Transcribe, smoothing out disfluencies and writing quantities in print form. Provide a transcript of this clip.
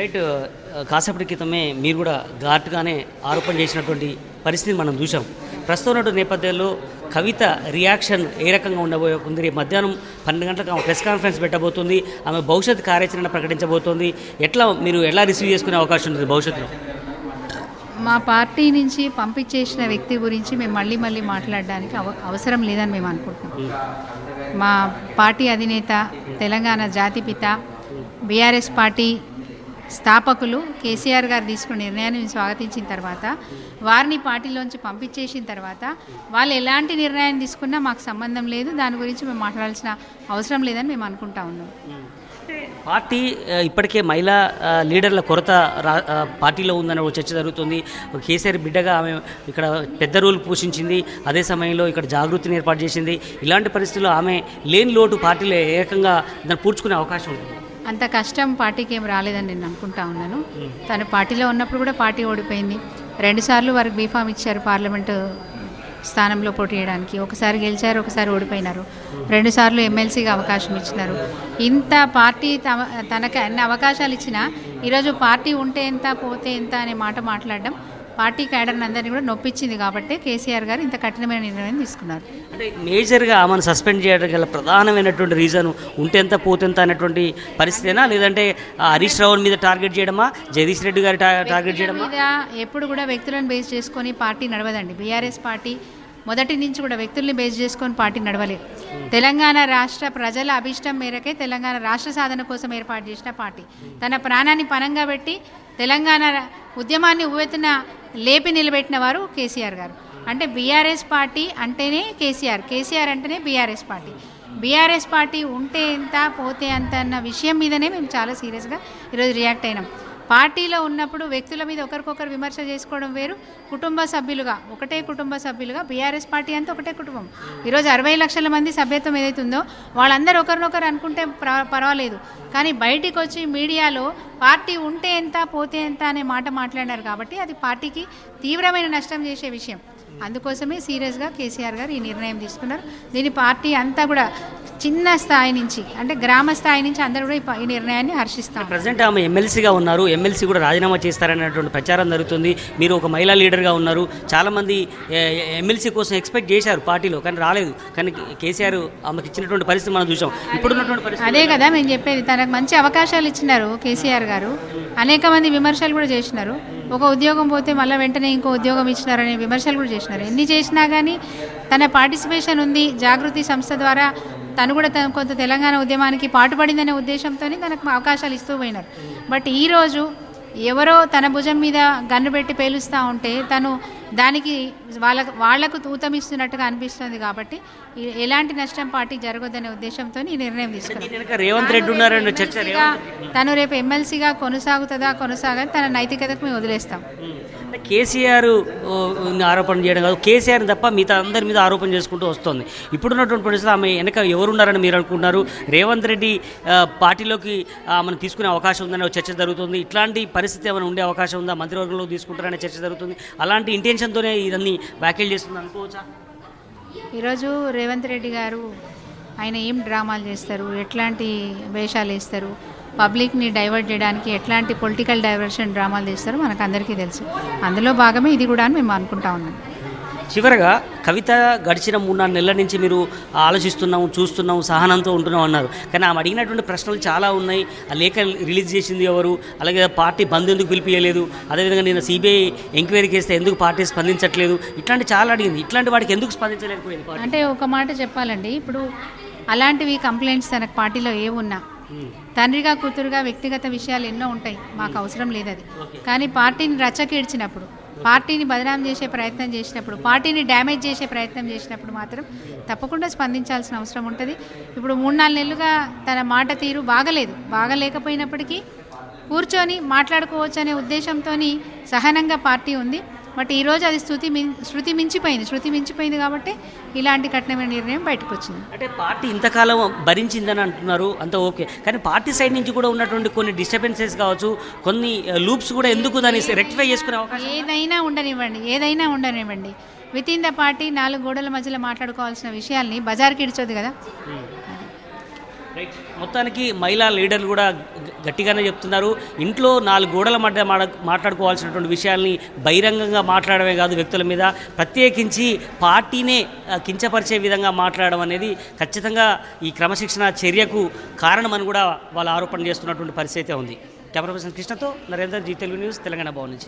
Right. కాసేపటి క్రితమే మీరు కూడా ఘాటుగానే ఆరోపణ చేసినటువంటి పరిస్థితిని మనం చూసాం. ప్రస్తుతం ఉన్నటువంటి నేపథ్యంలో కవిత రియాక్షన్ ఏ రకంగా ఉండబోతుంది? రేపు మధ్యాహ్నం 12 గంటలకు ఆమె ప్రెస్ కాన్ఫరెన్స్ పెట్టబోతుంది. ఆమె భవిష్యత్ కార్యాచరణ ప్రకటించబోతోంది. మీరు ఎలా రిసీవ్ చేసుకునే అవకాశం ఉంటుంది భవిష్యత్తులో? మా పార్టీ నుంచి పంపించేసిన వ్యక్తి గురించి మేము మళ్ళీ మాట్లాడడానికి అవసరం లేదని మేము అనుకుంటున్నాం. మా పార్టీ అధినేత, తెలంగాణ జాతిపిత, బీఆర్ఎస్ పార్టీ స్థాపకులు కేసీఆర్ గారు తీసుకున్న నిర్ణయాన్ని మేము స్వాగతించిన తర్వాత, వారిని పార్టీలోంచి పంపించేసిన తర్వాత వాళ్ళు ఎలాంటి నిర్ణయాన్ని తీసుకున్నా మాకు సంబంధం లేదు, దాని గురించి మేము మాట్లాడాల్సిన అవసరం లేదని మేము అనుకుంటా ఉన్నాం. పార్టీ ఇప్పటికే మహిళా లీడర్ల కొరత పార్టీలో ఉందన్న చర్చ జరుగుతుంది. కేసీఆర్ బిడ్డగా ఆమె ఇక్కడ పెద్ద రోల్ పోషించింది. అదే సమయంలో ఇక్కడ జాగృతిని ఏర్పాటు చేసింది. ఇలాంటి పరిస్థితుల్లో ఆమె లేని లోటు పార్టీలో ఏకంగా దాన్ని పూడ్చుకునే అవకాశం ఉంది. అంత కష్టం పార్టీకి ఏం రాలేదని నేను అనుకుంటా ఉన్నాను. తను పార్టీలో ఉన్నప్పుడు కూడా పార్టీ ఓడిపోయింది. 2 సార్లు వారికి బీఫామ్ ఇచ్చారు పార్లమెంటు స్థానంలో పోటీ చేయడానికి. ఒకసారి గెలిచారు, ఒకసారి ఓడిపోయినారు. 2 సార్లు ఎమ్మెల్సీగా అవకాశం ఇచ్చినారు. ఇంత పార్టీ తనకు అన్ని అవకాశాలు ఇచ్చినా ఈరోజు పార్టీ ఉంటే ఎంత పోతే ఎంత అనే మాట మాట్లాడడం పార్టీ క్యాడర్ని అందరినీ కూడా నొప్పించింది. కాబట్టి కేసీఆర్ గారు ఇంత కఠినమైన నిర్ణయం తీసుకున్నారు. అంటే మేజర్గా ఆమెను సస్పెండ్ చేయడం గల ప్రధానమైనటువంటి రీజన్ ఉంటే ఎంత పోతెంత అనేటువంటి పరిస్థితేనా, లేదంటే హరీష్ రావు మీద టార్గెట్ చేయడమా, జగదీష్ రెడ్డి గారి టార్గెట్ చేయడమా? ఎప్పుడు కూడా వ్యక్తులను బేస్ చేసుకొని పార్టీ నడవదండి. బీఆర్ఎస్ పార్టీ మొదటి నుంచి కూడా వ్యక్తుల్ని బేస్ చేసుకొని పార్టీ నడవలేదు. తెలంగాణ రాష్ట్ర ప్రజల అభిష్టం మేరకే తెలంగాణ రాష్ట్ర సాధన కోసం ఏర్పాటు చేసిన పార్టీ. తన ప్రాణాన్ని పణంగా పెట్టి తెలంగాణ ఉద్యమాన్ని ఉవ్వెత్తున లేపి నిలబెట్టిన వారు కేసీఆర్ గారు. అంటే బీఆర్ఎస్ పార్టీ అంటేనే కేసీఆర్, కేసీఆర్ అంటేనే బీఆర్ఎస్ పార్టీ. బీఆర్ఎస్ పార్టీ ఉంటే ఎంత పోతే అంత అన్న విషయం మీదనే మేము చాలా సీరియస్గా ఈరోజు రియాక్ట్ అయినాం. పార్టీలో ఉన్నప్పుడు వ్యక్తుల మీద ఒకరికొకరు విమర్శ చేసుకోవడం వేరు, కుటుంబ సభ్యులుగా ఒకటే కుటుంబ సభ్యులుగా బీఆర్ఎస్ పార్టీ అంతా ఒకటే కుటుంబం. ఈరోజు 60 లక్షల మంది సభ్యత్వం ఏదైతుందో వాళ్ళందరూ ఒకరినొకరు అనుకుంటే పర్వాలేదు, కానీ బయటికి వచ్చి మీడియాలో పార్టీ ఉంటే ఎంత పోతే ఎంత అనే మాట మాట్లాడారు. కాబట్టి అది పార్టీకి తీవ్రమైన నష్టం చేసే విషయం. అందుకోసమే సీరియస్గా కేసీఆర్ గారు ఈ నిర్ణయం తీసుకున్నారు. దీని పార్టీ అంతా కూడా చిన్న స్థాయి నుంచి, అంటే గ్రామ స్థాయి నుంచి అందరూ కూడా ఈ నిర్ణయాన్ని హర్షిస్తాం. ప్రజెంట్ ఆమె ఎమ్మెల్సీగా ఉన్నారు, ఎమ్మెల్సీ కూడా రాజీనామా చేస్తారనేటువంటి ప్రచారం జరుగుతుంది. మీరు ఒక మహిళా లీడర్గా ఉన్నారు, చాలామంది ఎమ్మెల్సీ కోసం ఎక్స్పెక్ట్ చేశారు పార్టీలో, కానీ రాలేదు. కానీ కేసీఆర్ ఆమెకు ఇచ్చినటువంటి పరిస్థితి మనం చూసాం. ఇప్పుడున్నటువంటి పరిస్థితి అదే కదా మేము చెప్పేది. తనకు మంచి అవకాశాలు ఇచ్చినారు కేసీఆర్ గారు. అనేక మంది విమర్శలు కూడా చేసినారు. ఒక ఉద్యోగం పోతే మళ్ళీ వెంటనే ఇంకో ఉద్యోగం ఇచ్చినారనే విమర్శలు కూడా చేసినారు. ఎన్ని చేసినా కానీ తన పార్టిసిపేషన్ ఉంది. జాగృతి సంస్థ ద్వారా తను కూడా కొంత తెలంగాణ ఉద్యమానికి పాటుపడిందనే ఉద్దేశంతో తనకు అవకాశాలు ఇస్తూ పోయినారు. బట్ ఈరోజు ఎవరో తన భుజం మీద గన్ను పెట్టి పేలుస్తూ ఉంటే తను దానికి వాళ్లకు తూతమిస్తున్నట్టుగా అనిపిస్తుంది. కాబట్టి ఎలాంటి నష్టం పార్టీకి జరగొద్దనే ఉద్దేశంతో ఈ నిర్ణయం తీసుకున్నారు. రేవంత్ రెడ్డి ఉన్నారని చర్చ. తను రేపు ఎమ్మెల్సీగా కొనసాగని తన నైతికతకు మేము వదిలేస్తాం. కేసీఆర్ ఆరోపణ చేయడం కాదు, కేసీఆర్ తప్ప మిగతా అందరి మీద ఆరోపణ చేసుకుంటూ వస్తుంది. ఇప్పుడున్నటువంటి పరిస్థితులు ఆమె వెనక ఎవరున్నారని మీరు అనుకుంటున్నారు? రేవంత్ రెడ్డి పార్టీలోకి ఆమెను తీసుకునే అవకాశం ఉందనే చర్చ జరుగుతుంది. ఇట్లాంటి పరిస్థితి ఏమైనా ఉండే అవకాశం ఉందా? మంత్రివర్గంలో తీసుకుంటారనే చర్చ జరుగుతుంది. అలాంటి ఇంటెన్షన్తోనే ఇదన్నీ వ్యాఖ్యలు చేస్తుంది అనుకోవచ్చా? ఈరోజు రేవంత్ రెడ్డి గారు ఆయన ఏం డ్రామాలు చేస్తారు, ఎట్లాంటి వేషాలు వేస్తారు, పబ్లిక్ని డైవర్ట్ చేయడానికి ఎట్లాంటి పొలిటికల్ డైవర్షన్ డ్రామాలు చేస్తారో మనకు అందరికీ తెలుసు. అందులో భాగమే ఇది కూడా అని మేము అనుకుంటా ఉన్నాం. చివరగా కవిత గడిచిన 3-4 నెలల నుంచి మీరు ఆలోచిస్తున్నాము, చూస్తున్నాము, సహనంతో ఉంటున్నాం అన్నారు. కానీ ఆమె అడిగినటువంటి ప్రశ్నలు చాలా ఉన్నాయి. ఆ లేఖ రిలీజ్ చేసింది ఎవరు, అలాగే పార్టీ బంద్ ఎందుకు పిలిపియలేదు, అదేవిధంగా నేను సిబిఐ ఎంక్వైరీకి వేస్తే ఎందుకు పార్టీ స్పందించట్లేదు, ఇట్లాంటి చాలా అడిగింది. ఇట్లాంటి వాటికి ఎందుకు స్పందించలేకపోయింది? అంటే ఒక మాట చెప్పాలండి, ఇప్పుడు అలాంటివి కంప్లైంట్స్ తనకు పార్టీలో ఏమున్నా, తండ్రిగా కూతురుగా వ్యక్తిగత విషయాలు ఎన్నో ఉంటాయి, మాకు అవసరం లేదు అది. కానీ పార్టీని రచ్చకీడ్చినప్పుడు, పార్టీని బదనాం చేసే ప్రయత్నం చేసినప్పుడు, పార్టీని డ్యామేజ్ చేసే ప్రయత్నం చేసినప్పుడు మాత్రం తప్పకుండా స్పందించాల్సిన అవసరం ఉంటుంది. ఇప్పుడు 3-4 నెలలుగా తన మాట తీరు బాగలేకపోయినప్పటికీ కూర్చొని మాట్లాడుకోవచ్చు అనే ఉద్దేశంతో సహనంగా పార్టీ ఉంది. బట్ ఈరోజు అది శృతి మించిపోయింది కాబట్టి ఇలాంటి కఠినమైన నిర్ణయం బయటకు వచ్చింది. అంటే పార్టీ ఇంతకాలం భరించిందని అంటున్నారు, అంత ఓకే. కానీ పార్టీ సైడ్ నుంచి కూడా ఉన్నటువంటి కొన్ని డిస్టర్బెన్సెస్ కావచ్చు, కొన్ని లూప్స్ కూడా ఎందుకు దాన్ని రెక్టిఫై చేసుకునే అవకాశం? ఏదైనా ఉండనివ్వండి, విత్ ఇన్ ద పార్టీ 4 గోడల మధ్యలో మాట్లాడుకోవాల్సిన విషయాల్ని బజార్కి ఇడ్చొద్దు కదా. మొత్తానికి మహిళా లీడర్లు కూడా గట్టిగానే చెప్తున్నారు. ఇంట్లో 4 గోడల మధ్య మాట్లాడుకోవాల్సినటువంటి విషయాల్ని బహిరంగంగా మాట్లాడమే కాదు, వ్యక్తుల మీద ప్రత్యేకించి పార్టీనే కించపరిచే విధంగా మాట్లాడడం అనేది ఖచ్చితంగా ఈ క్రమశిక్షణ చర్యకు కారణమని కూడా వాళ్ళు ఆరోపణ చేస్తున్నటువంటి పరిస్థితి ఉంది. కెమెరా పర్సన్ కృష్ణతో నరేందర్, జీ తెలుగు న్యూస్, తెలంగాణ భవన్ నుంచి.